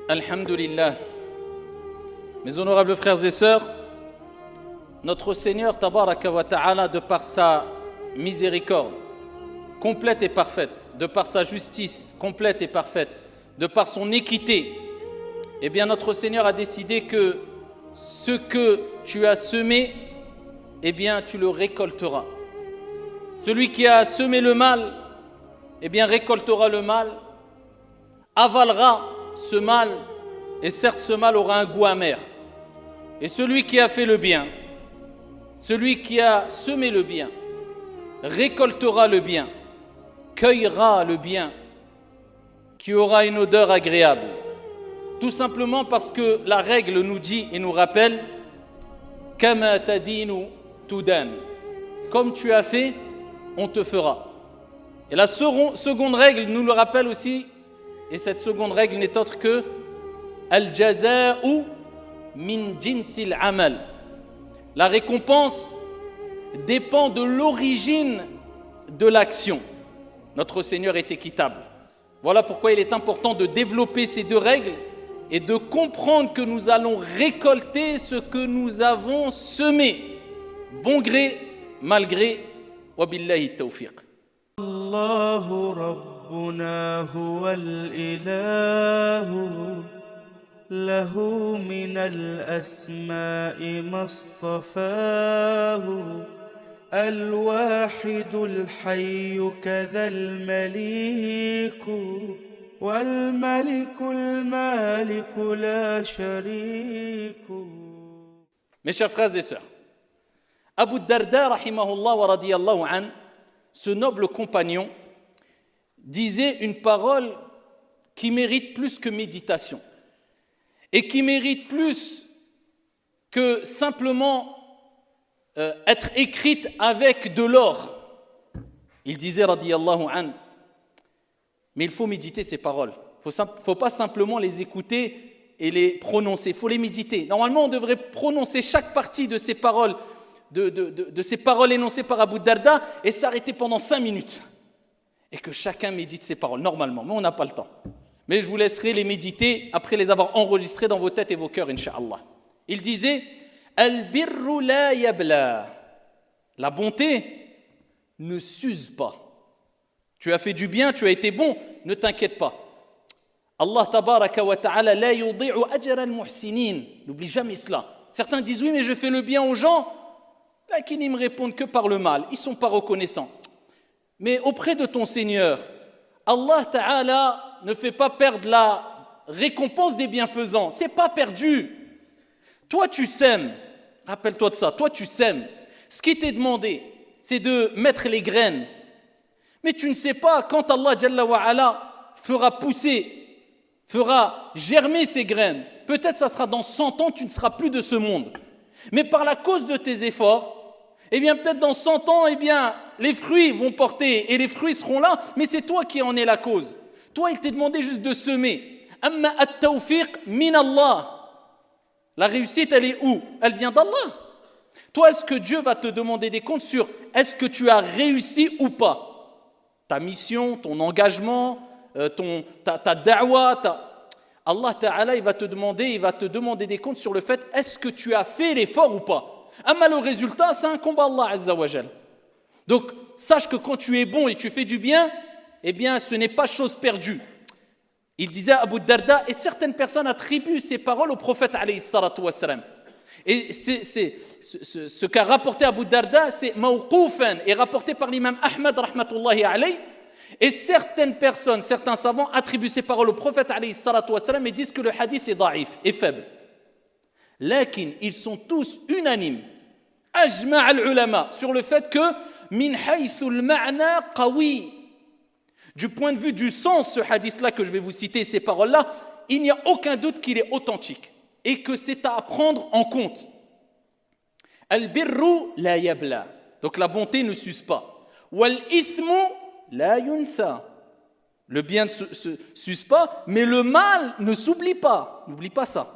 Alhamdulillah. Mes honorables frères et sœurs, notre Seigneur Tabaraka wa Ta'ala, de par sa miséricorde complète et parfaite, de par sa justice complète et parfaite, de par son équité, eh bien notre Seigneur a décidé que ce que tu as semé, eh bien tu le récolteras. Celui qui a semé le mal, eh bien récoltera le mal, avalera ce mal, et certes ce mal aura un goût amer. Et celui qui a fait le bien, celui qui a semé le bien, récoltera le bien, cueillera le bien, qui aura une odeur agréable. Tout simplement parce que la règle nous dit et nous rappelle « Kama tadinu tudan » comme tu as fait, on te fera. Et la seconde règle nous le rappelle aussi, et cette seconde règle n'est autre que « Al-jaza'u min jinsil amal » la récompense dépend de l'origine de l'action. Notre Seigneur est équitable. Voilà pourquoi il est important de développer ces deux règles et de comprendre que nous allons récolter ce que nous avons semé, bon gré, mal gré. Wa billahi tawfiq. Allahu Rabbuna huwal ilahu lahu min al-asma'i mastafahu الواحد الحي كذا المليك والملك المالك لا شريك. Mes chers frères et sœurs, Abu Darda rahimahullah wa radiyallahu an, ce noble compagnon, disait une parole qui mérite plus que méditation et qui mérite plus que simplement être écrite avec de l'or. Il disait radiyallahu an, mais il faut méditer ces paroles. Il ne faut pas simplement les écouter et les prononcer, il faut les méditer. Normalement, on devrait prononcer chaque partie de ces paroles, de ces paroles énoncées par Abu Darda et s'arrêter pendant 5 minutes. Et que chacun médite ces paroles, normalement, mais on n'a pas le temps. Mais je vous laisserai les méditer après les avoir enregistrées dans vos têtes et vos cœurs, incha'Allah. Il disait Al-birru la yabla. La bonté ne s'use pas. Tu as fait du bien, tu as été bon, ne t'inquiète pas. Allah tabaraka wa ta'ala la yudi'u ajra al-muhsinin. N'oublie jamais cela. Certains disent oui, mais je fais le bien aux gens. Là, qui ne me répondent que par le mal. Ils ne sont pas reconnaissants. Mais auprès de ton Seigneur, Allah ta'ala ne fait pas perdre la récompense des bienfaisants. Ce n'est pas perdu. Toi, tu sèmes. Rappelle-toi de ça. Toi, tu sèmes. Ce qui t'est demandé, c'est de mettre les graines. Mais tu ne sais pas quand Allah Jalla wa Ala fera pousser, fera germer ces graines. Peut-être ça sera dans 100 ans, tu ne seras plus de ce monde. Mais par la cause de tes efforts, eh bien peut-être dans 100 ans, eh bien les fruits vont porter et les fruits seront là, mais c'est toi qui en es la cause. Toi, il t'est demandé juste de semer. Amma at-tawfiq min Allah. La réussite, elle est où? Elle vient d'Allah. Toi, est-ce que Dieu va te demander des comptes sur est-ce que tu as réussi ou pas? Ta mission, ton engagement, ta da'wa, Allah Ta'ala, il va te demander des comptes sur le fait est-ce que tu as fait l'effort ou pas? Amma le résultat, c'est un combat Allah Azza wa Jal. Donc, sache que quand tu es bon et tu fais du bien, eh bien, ce n'est pas chose perdue. Il disait à Abu Darda, et certaines personnes attribuent ces paroles au prophète alayhi salatu wassalam. Et ce qu'a rapporté Abu Darda, c'est mawqoufan, et rapporté par l'imam Ahmad rahmatullahi alayhi. Et certaines personnes, certains savants attribuent ces paroles au prophète alayhi salatu wassalam et disent que le hadith est daif, est faible. Lakin, ils sont tous unanimes, ajma' al-ulama, sur le fait que min haythu al-ma'na qawi. Du point de vue du sens, ce hadith-là que je vais vous citer, ces paroles-là, il n'y a aucun doute qu'il est authentique et que c'est à prendre en compte. Al-birru la yabla. Donc la bonté ne s'use pas. Wal-ithmu la yunsa. Le bien ne se s'use pas, mais le mal ne s'oublie pas. N'oublie pas ça.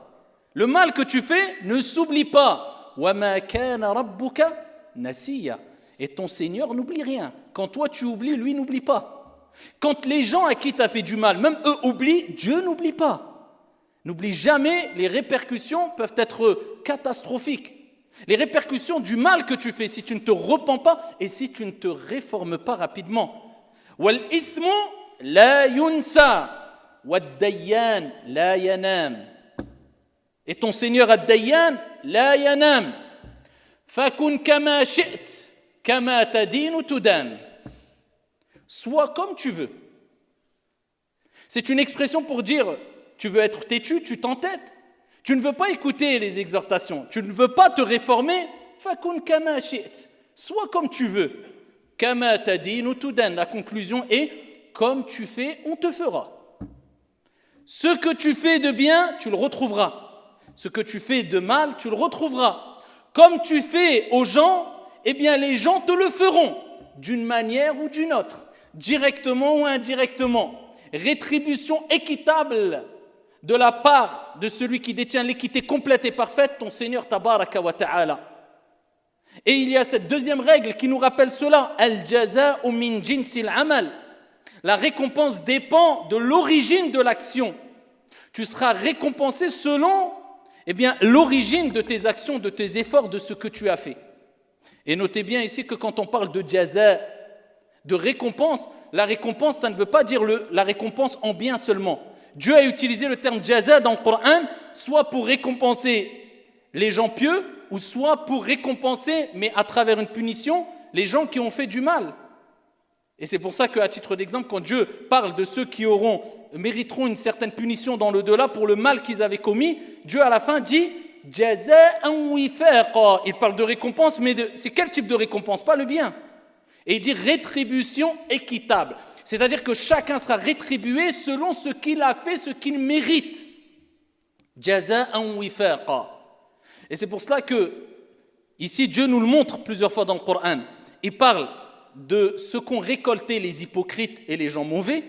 Le mal que tu fais ne s'oublie pas. Wa ma kana rabbuka nasiya. Et ton Seigneur n'oublie rien. Quand toi tu oublies, lui n'oublie pas. Quand les gens à qui tu as fait du mal, même eux oublient, Dieu n'oublie pas. N'oublie jamais, les répercussions peuvent être catastrophiques. Les répercussions du mal que tu fais si tu ne te repens pas et si tu ne te réformes pas rapidement. وَالْإِثْمُ لَا يُنْسَى وَالدَّيَّانُ لَا يَنَامُ. Et ton Seigneur Ad-Dayyan لَا يَنَامُ فَكُنْ كَمَا شِئْتَ كَمَا تَدِينُ تُدَانُ. Sois comme tu veux. C'est une expression pour dire, tu veux être têtu, tu t'entêtes. Tu ne veux pas écouter les exhortations, tu ne veux pas te réformer. فَكُنْ كَمَا شِئْتَ. Sois comme tu veux. كَمَا تَدِينُ تُدَانُ. La conclusion est, comme tu fais, on te fera. Ce que tu fais de bien, tu le retrouveras. Ce que tu fais de mal, tu le retrouveras. Comme tu fais aux gens, eh bien les gens te le feront, d'une manière ou d'une autre, directement ou indirectement. Rétribution équitable de la part de celui qui détient l'équité complète et parfaite, ton Seigneur Tabaraka wa Ta'ala. Et il y a cette deuxième règle qui nous rappelle cela, al-jaza'u min jinsil amal. La récompense dépend de l'origine de l'action. Tu seras récompensé selon l'origine de tes actions, de tes efforts, de ce que tu as fait. Et notez bien ici que quand on parle de jaza, de récompense, la récompense, ça ne veut pas dire la récompense en bien seulement. Dieu a utilisé le terme jaza dans le Coran, soit pour récompenser les gens pieux, ou soit pour récompenser, mais à travers une punition, les gens qui ont fait du mal. Et c'est pour ça qu'à titre d'exemple, quand Dieu parle de ceux qui mériteront une certaine punition dans l'au-delà pour le mal qu'ils avaient commis, Dieu à la fin dit « Jaza'an wifaqa ». Il parle de récompense, mais c'est quel type de récompense? Pas le bien. Et il dit rétribution équitable. C'est-à-dire que chacun sera rétribué selon ce qu'il a fait, ce qu'il mérite. Jaza'an wifaqa. Et c'est pour cela que, ici, Dieu nous le montre plusieurs fois dans le Coran. Il parle de ce qu'ont récolté les hypocrites et les gens mauvais,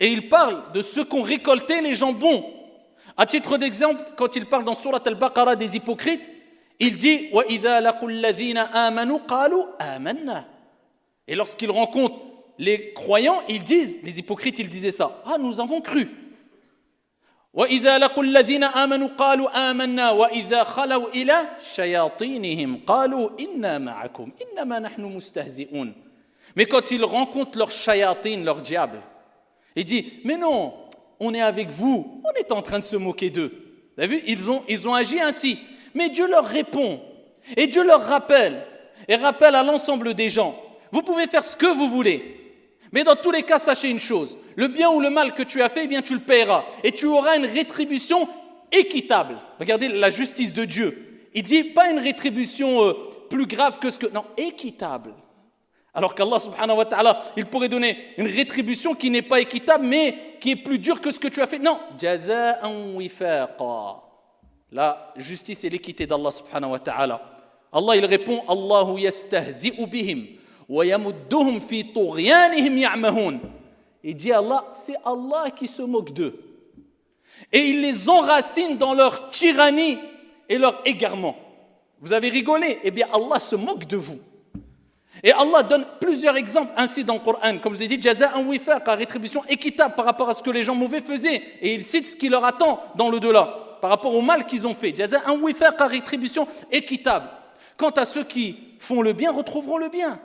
et il parle de ce qu'ont récolté les gens bons. À titre d'exemple, quand il parle dans Surat Al-Baqarah des hypocrites, il dit « وَإِذَا لَقُوا الَّذِينَ آمَنُوا قَالُوا آمَنَّا » Et lorsqu'ils rencontrent les croyants, ils disent, les hypocrites, ils disaient ça, « Ah, nous avons cru » وَإِذَا لَقُوا الَّذِينَ آمَنُوا قَالُوا آمَنَّا وَإِذَا خَلَوْا إِلَى شَيَاطِينِهِمْ قَالُوا إِنَّا مَعَكُمْ إِنَّمَا نَحْنُ مُسْتَهْزِئُونَ. Mais quand ils rencontrent leur shayatin, leur diable, il dit, mais non, on est avec vous, on est en train de se moquer d'eux. Vous avez vu, ils ont agi ainsi. Mais Dieu leur répond, et Dieu leur rappelle, et rappelle à l'ensemble des gens, vous pouvez faire ce que vous voulez, mais dans tous les cas, sachez une chose, le bien ou le mal que tu as fait, eh bien tu le paieras, et tu auras une rétribution équitable. Regardez la justice de Dieu. Il dit, pas une rétribution plus grave que ce que... Non, équitable. Alors qu'Allah subhanahu wa ta'ala, il pourrait donner une rétribution qui n'est pas équitable, mais qui est plus dure que ce que tu as fait. Non, jaza'an wifaqa. La justice et l'équité d'Allah subhanahu wa ta'ala. Allah, il répond, Allahu yastahzi'u bihim wa yamudduhum fi tughyanihim ya'mahun. Il dit Allah, c'est Allah qui se moque d'eux. Et il les enracine dans leur tyrannie et leur égarement. Vous avez rigolé? Eh bien, Allah se moque de vous. Et Allah donne plusieurs exemples ainsi dans le Coran. Comme je vous ai dit, jaza'an wifaqa, rétribution équitable par rapport à ce que les gens mauvais faisaient. Et il cite ce qui leur attend dans l'au-delà, par rapport au mal qu'ils ont fait. Jaza'an wifaqa, rétribution équitable. Quant à ceux qui font le bien, retrouveront le bien.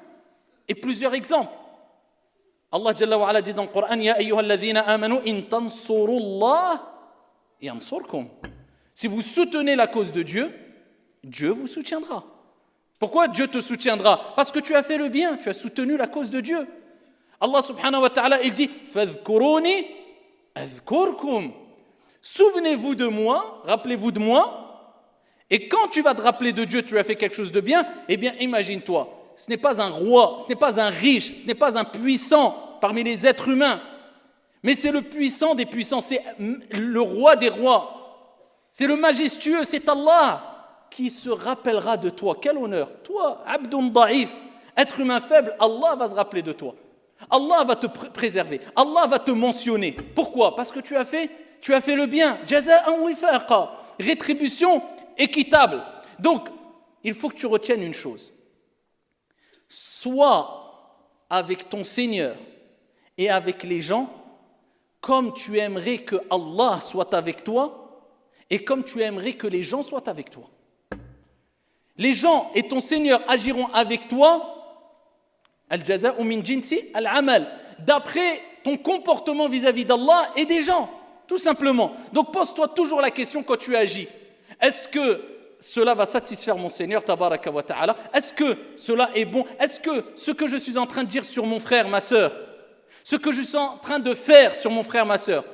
Et plusieurs exemples. Allah Jalla wa Ala dit dans le Coran, Ya ayyuhalladhina amanu in tansurullah yansurkum. Si vous soutenez la cause de Dieu, Dieu vous soutiendra. Pourquoi Dieu te soutiendra? Parce que tu as fait le bien, tu as soutenu la cause de Dieu. Allah subhanahu wa ta'ala, il dit Fadhkuruni adhkurkum. Souvenez-vous de moi, rappelez-vous de moi, et quand tu vas te rappeler de Dieu, tu as fait quelque chose de bien, eh bien imagine-toi, ce n'est pas un roi, ce n'est pas un riche, ce n'est pas un puissant parmi les êtres humains, mais c'est le puissant des puissants, c'est le roi des rois, c'est le majestueux, c'est Allah qui se rappellera de toi. Quel honneur! Toi, abdun da'if, être humain faible, Allah va se rappeler de toi. Allah va te préserver. Allah va te mentionner. Pourquoi? Parce que tu as fait le bien. Jaza'an wifaqa, rétribution équitable. Donc, il faut que tu retiennes une chose. Sois avec ton Seigneur et avec les gens comme tu aimerais que Allah soit avec toi et comme tu aimerais que les gens soient avec toi. Les gens et ton Seigneur agiront avec toi, al-jaza'u min jinsi al-amal, d'après ton comportement vis-à-vis d'Allah et des gens, tout simplement. Donc pose-toi toujours la question quand tu agis. Est-ce que cela va satisfaire mon Seigneur, tabaraka wa ta'ala? Est-ce que cela est bon? Est-ce que ce que je suis en train de dire sur mon frère, ma sœur, ce que je suis en train de faire sur mon frère, ma sœur,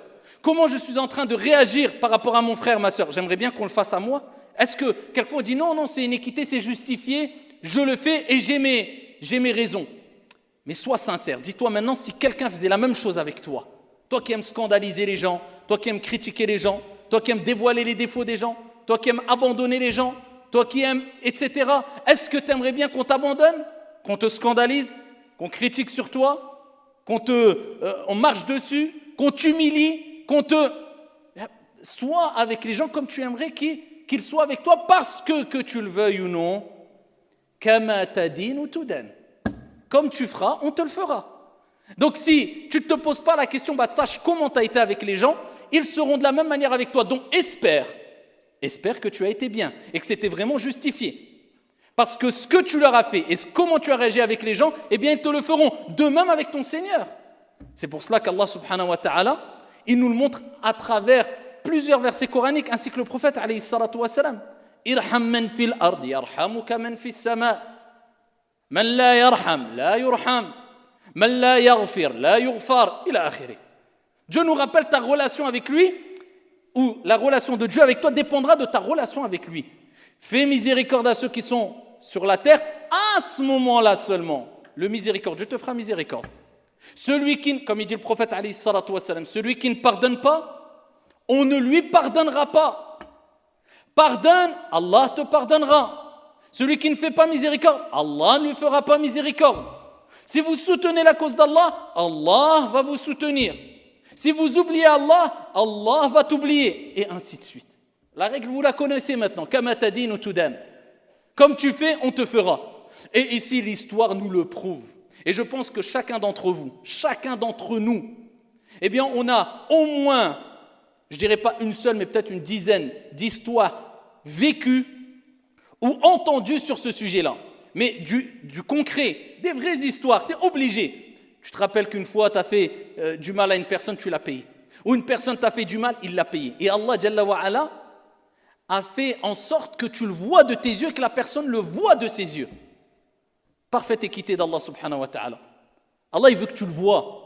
comment je suis en train de réagir par rapport à mon frère, ma sœur, j'aimerais bien qu'on le fasse à moi. Est-ce que quelquefois on dit non, c'est inéquité, c'est justifié, je le fais et j'ai mes raisons. Mais sois sincère, dis-toi maintenant si quelqu'un faisait la même chose avec toi, toi qui aimes scandaliser les gens, toi qui aimes critiquer les gens, toi qui aimes dévoiler les défauts des gens, toi qui aimes abandonner les gens, toi qui aimes, etc. Est-ce que tu aimerais bien qu'on t'abandonne, qu'on te scandalise, qu'on critique sur toi, on marche dessus, qu'on t'humilie, Sois avec les gens comme tu aimerais qu'ils soient avec toi parce que tu le veuilles ou non. Kama tadin ou tudan. Comme tu feras, on te le fera. Donc si tu ne te poses pas la question, sache comment tu as été avec les gens, ils seront de la même manière avec toi. Donc espère que tu as été bien et que c'était vraiment justifié. Parce que ce que tu leur as fait et comment tu as réagi avec les gens, eh bien ils te le feront. De même avec ton Seigneur. C'est pour cela qu'Allah subhanahu wa ta'ala, il nous le montre à travers plusieurs versets coraniques, ainsi que le prophète alayhi salatu wa salam. Irham man fil ard yarhamuka man fis sama. Man la yarham la yurham. Man la yaghfir la yughfar ila akhiri. Dieu nous rappelle ta relation avec lui, ou la relation de Dieu avec toi dépendra de ta relation avec lui. Fais miséricorde à ceux qui sont sur la terre, à ce moment-là seulement. Le miséricorde, Dieu te fera miséricorde. Celui qui, comme il dit le prophète alayhi salatu wa salam, celui qui ne pardonne pas, on ne lui pardonnera pas. Pardonne, Allah te pardonnera. Celui qui ne fait pas miséricorde, Allah ne lui fera pas miséricorde. Si vous soutenez la cause d'Allah, Allah va vous soutenir. Si vous oubliez Allah, Allah va t'oublier. Et ainsi de suite. La règle, vous la connaissez maintenant. Kama tadin ou tudan. Comme tu fais, on te fera. Et ici, l'histoire nous le prouve. Et je pense que chacun d'entre vous, chacun d'entre nous, eh bien, on a au moins, je dirais pas une seule, mais peut-être une dizaine d'histoires vécues ou entendues sur ce sujet-là. Mais du concret, des vraies histoires, c'est obligé. Tu te rappelles qu'une fois, tu as fait du mal à une personne, tu l'as payé. Ou une personne t'a fait du mal, il l'a payé. Et Allah Jalla wa Ala a fait en sorte que tu le vois de tes yeux et que la personne le voit de ses yeux. Parfaite équité d'Allah subhanahu wa ta'ala. Allah, il veut que tu le vois.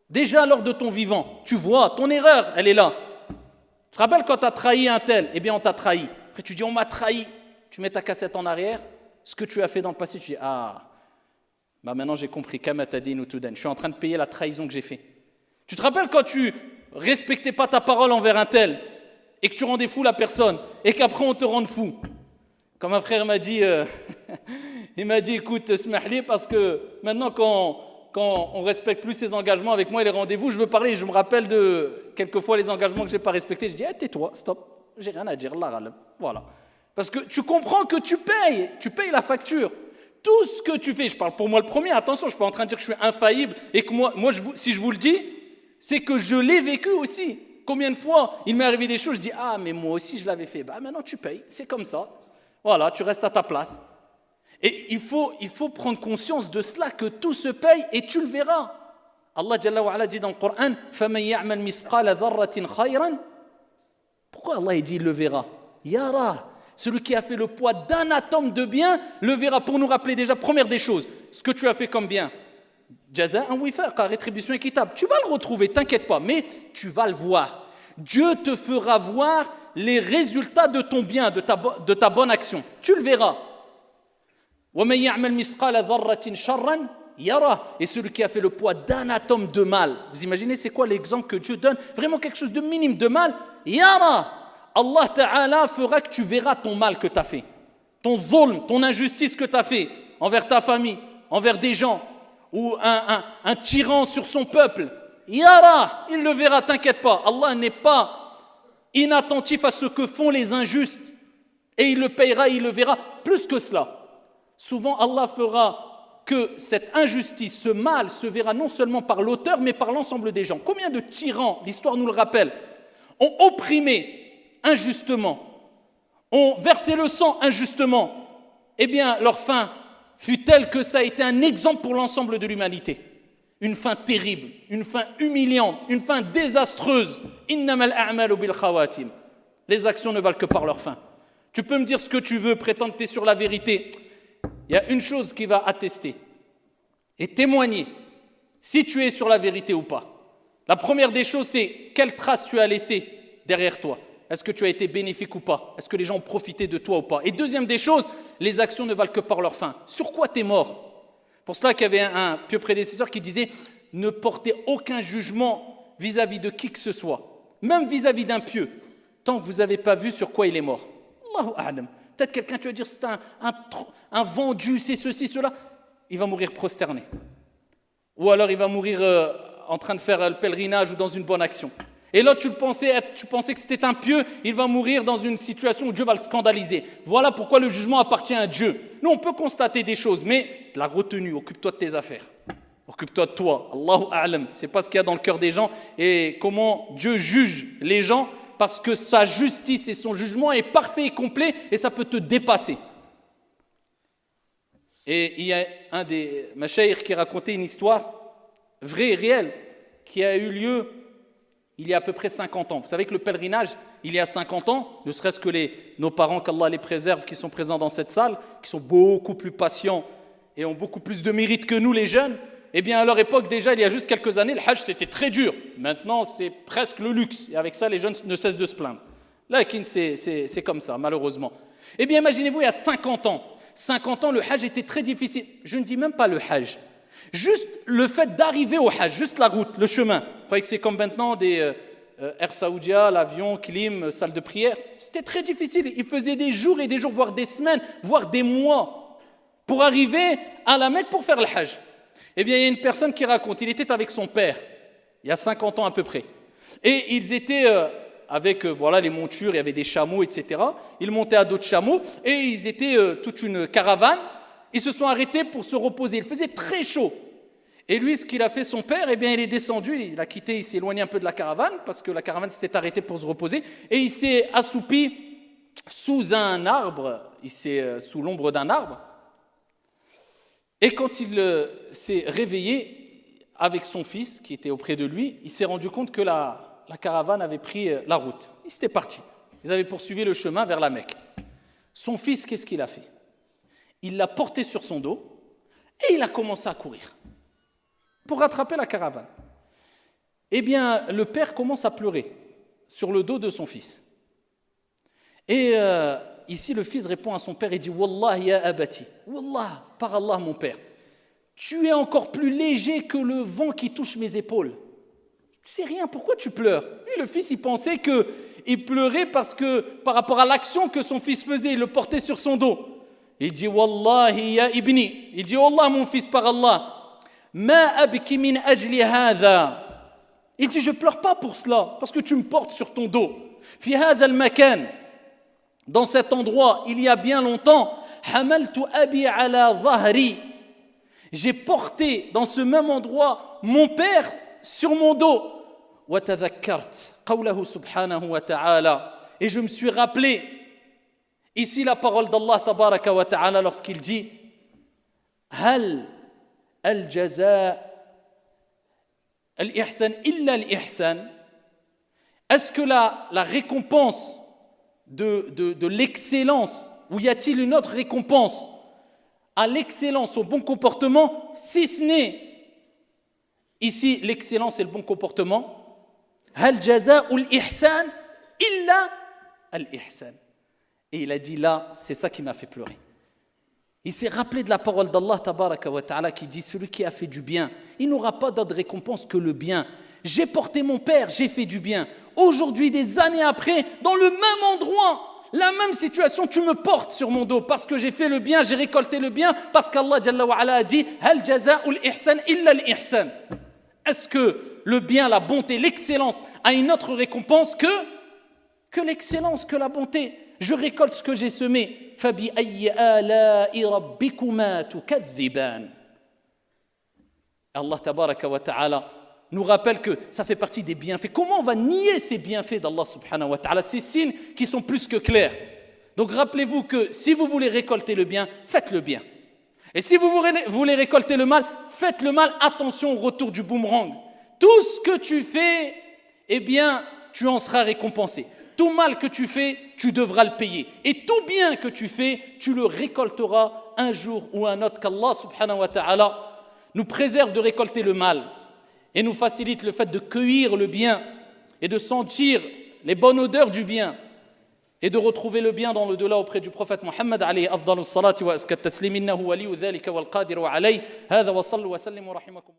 Déjà lors de ton vivant, tu vois, ton erreur, elle est là. Tu te rappelles quand tu as trahi un tel, eh bien on t'a trahi. Après tu dis on m'a trahi. Tu mets ta cassette en arrière, ce que tu as fait dans le passé, tu dis maintenant j'ai compris, kama tadin ou tudan. Je suis en train de payer la trahison que j'ai fait. Tu te rappelles quand tu respectais pas ta parole envers un tel et que tu rendais fou la personne et qu'après on te rende fou. Comme un frère m'a dit, il m'a dit écoute, smahli, parce que maintenant quand on respecte plus ses engagements avec moi et les rendez-vous, je veux parler, je me rappelle de quelquefois les engagements que j'ai pas respectés. Je dis tais-toi, stop, j'ai rien à dire, voilà. Parce que tu comprends que tu payes la facture. Tout ce que tu fais, je parle pour moi le premier, attention, je ne suis pas en train de dire que je suis infaillible et que moi si je vous le dis, c'est que je l'ai vécu aussi. Combien de fois il m'est arrivé des choses, je dis mais moi aussi je l'avais fait. Maintenant tu payes, c'est comme ça. Voilà, tu restes à ta place. Et il faut prendre conscience de cela, que tout se paye et tu le verras. Allah Jalla wa Ala dit dans le Coran, فَمَنْ يَعْمَلْ مِثْقَالَ ذَرَّةٍ خَيْرًا. Pourquoi Allah il dit il le verra? Yara. Celui qui a fait le poids d'un atome de bien le verra, pour nous rappeler déjà, première des choses, ce que tu as fait comme bien. Jaza'an wifaqa, rétribution équitable. Tu vas le retrouver, t'inquiète pas, mais tu vas le voir. Dieu te fera voir les résultats de ton bien, de ta bonne action. Tu le verras. وَمَنْ يَعْمَلْ مِثْقَالَ ذَرَّةٍ شَرًّا yara. Et celui qui a fait le poids d'un atome de mal. Vous imaginez c'est quoi l'exemple que Dieu donne? Vraiment quelque chose de minime de mal. Yara. Allah Ta'ala fera que tu verras ton mal que tu as fait, ton zulm, ton injustice que tu as fait envers ta famille, envers des gens, ou un tyran sur son peuple. Yara, il le verra, t'inquiète pas. Allah n'est pas inattentif à ce que font les injustes, et il le payera, il le verra. Plus que cela, souvent Allah fera que cette injustice, ce mal, se verra non seulement par l'auteur, mais par l'ensemble des gens. Combien de tyrans, l'histoire nous le rappelle, ont opprimé injustement, ont versé le sang injustement, eh bien leur fin fut telle que ça a été un exemple pour l'ensemble de l'humanité. Une fin terrible, une fin humiliante, une fin désastreuse. Innamal a'malu bil khawatim. Les actions ne valent que par leur fin. Tu peux me dire ce que tu veux, prétendre que tu es sur la vérité. Il y a une chose qui va attester et témoigner si tu es sur la vérité ou pas. La première des choses, c'est quelle trace tu as laissée derrière toi. Est-ce que tu as été bénéfique ou pas? Est-ce que les gens ont profité de toi ou pas? Et deuxième des choses, les actions ne valent que par leur fin. Sur quoi tu es mort? Pour cela qu'il y avait un pieux prédécesseur qui disait « Ne portez aucun jugement vis-à-vis de qui que ce soit, même vis-à-vis d'un pieux, tant que vous n'avez pas vu sur quoi il est mort. » Allahu a'lam. Peut-être quelqu'un, tu vas dire « C'est un vendu, c'est ceci, cela. » Il va mourir prosterné. Ou alors il va mourir en train de faire le pèlerinage ou dans une bonne action. Et l'autre, tu pensais que c'était un pieux, il va mourir dans une situation où Dieu va le scandaliser. Voilà pourquoi le jugement appartient à Dieu. Nous, on peut constater des choses, mais la retenue, occupe-toi de tes affaires. Occupe-toi de toi. Allahu a'lam. C'est pas ce qu'il y a dans le cœur des gens et comment Dieu juge les gens parce que sa justice et son jugement est parfait et complet et ça peut te dépasser. Et il y a un des machaïrs qui racontait une histoire vraie et réelle qui a eu lieu il y a à peu près 50 ans. Vous savez que le pèlerinage, il y a 50 ans, ne serait-ce que nos parents, qu'Allah les préserve, qui sont présents dans cette salle, qui sont beaucoup plus patients et ont beaucoup plus de mérite que nous les jeunes, eh bien à leur époque déjà, il y a juste quelques années, le hajj c'était très dur. Maintenant c'est presque le luxe et avec ça les jeunes ne cessent de se plaindre. Là, c'est comme ça malheureusement. Eh bien imaginez-vous il y a 50 ans, le hajj était très difficile. Je ne dis même pas le hajj. Juste le fait d'arriver au hajj, juste la route, le chemin. Vous croyez que c'est comme maintenant des Air Saoudia, l'avion, clim, salle de prière. C'était très difficile. Il faisait des jours et des jours, voire des semaines, voire des mois pour arriver à la Mecque pour faire le hajj. Eh bien, il y a une personne qui raconte, il était avec son père, il y a 50 ans à peu près. Et ils étaient avec les montures, il y avait des chameaux, etc. Ils montaient à d'autres chameaux et ils étaient toute une caravane. Ils se sont arrêtés pour se reposer. Il faisait très chaud. Et lui, ce qu'il a fait, son père, eh bien, il est descendu, il a quitté, il s'est éloigné un peu de la caravane, parce que la caravane s'était arrêtée pour se reposer, et il s'est assoupi sous un arbre, sous l'ombre d'un arbre. Et quand il s'est réveillé avec son fils, qui était auprès de lui, il s'est rendu compte que la caravane avait pris la route. Ils étaient partis. Ils avaient poursuivi le chemin vers la Mecque. Son fils, qu'est-ce qu'il a fait? Il l'a porté sur son dos et il a commencé à courir pour rattraper la caravane. Eh bien, le père commence à pleurer sur le dos de son fils. Et ici, le fils répond à son père et dit « Wallah ya abati, Wallah, par Allah mon père, tu es encore plus léger que le vent qui touche mes épaules. C'est rien, pourquoi tu pleures ?» Lui, le fils, il pensait qu'il pleurait parce que par rapport à l'action que son fils faisait, il le portait sur son dos. Il dit Wallahi ya ibni, il dit Wallah mon fils par Allah, ma abki min ajli hadha. Il dit je pleure pas pour cela parce que tu me portes sur ton dos. Fi hadha al-makan, dans cet endroit il y a bien longtemps, hamaltu abi ala dhahri. J'ai porté dans ce même endroit mon père sur mon dos. Wa tadhakkart qawlahu subhanahu wa ta'ala, et je me suis rappelé ici la parole d'Allah tabaraka wa ta'ala lorsqu'il dit Hal al-jaza al-ihsan illa al-ihsan. Est-ce que la récompense de l'excellence, ou y a-t-il une autre récompense à l'excellence, au bon comportement, si ce n'est ici l'excellence et le bon comportement? Hal jaza al-ihsan illa al-ihsan. Et il a dit là, c'est ça qui m'a fait pleurer. Il s'est rappelé de la parole d'Allah tabaraka wa ta'ala qui dit celui qui a fait du bien, il n'aura pas d'autre récompense que le bien. J'ai porté mon père, j'ai fait du bien. Aujourd'hui, des années après, dans le même endroit, la même situation, tu me portes sur mon dos parce que j'ai fait le bien, j'ai récolté le bien, parce qu'Allah Jalla wa Ala a dit Hal jaza'ul ihsan illa al-ihsan. Est-ce que le bien, la bonté, l'excellence a une autre récompense que l'excellence, que la bonté? Je récolte ce que j'ai semé. Fabi ayyi ala'i rabbikuma tukadhiban. Allah tabaraka wa ta'ala nous rappelle que ça fait partie des bienfaits. Comment on va nier ces bienfaits d'Allah subhanahu wa ta'ala, ces signes qui sont plus que clairs? Donc rappelez-vous que si vous voulez récolter le bien, faites le bien. Et si vous voulez récolter le mal, faites le mal. Attention au retour du boomerang. Tout ce que tu fais, eh bien, tu en seras récompensé. Tout mal que tu fais, tu devras le payer. Et tout bien que tu fais, tu le récolteras un jour ou un autre. Qu'Allah subhanahu wa ta'ala nous préserve de récolter le mal et nous facilite le fait de cueillir le bien et de sentir les bonnes odeurs du bien et de retrouver le bien dans l'au-delà auprès du prophète Muhammad alayhi afdalus salati wa askat taslim innahu waliyu dhalika wal qadiru alayhi hadha wa sallu wa sallimu rahimakum.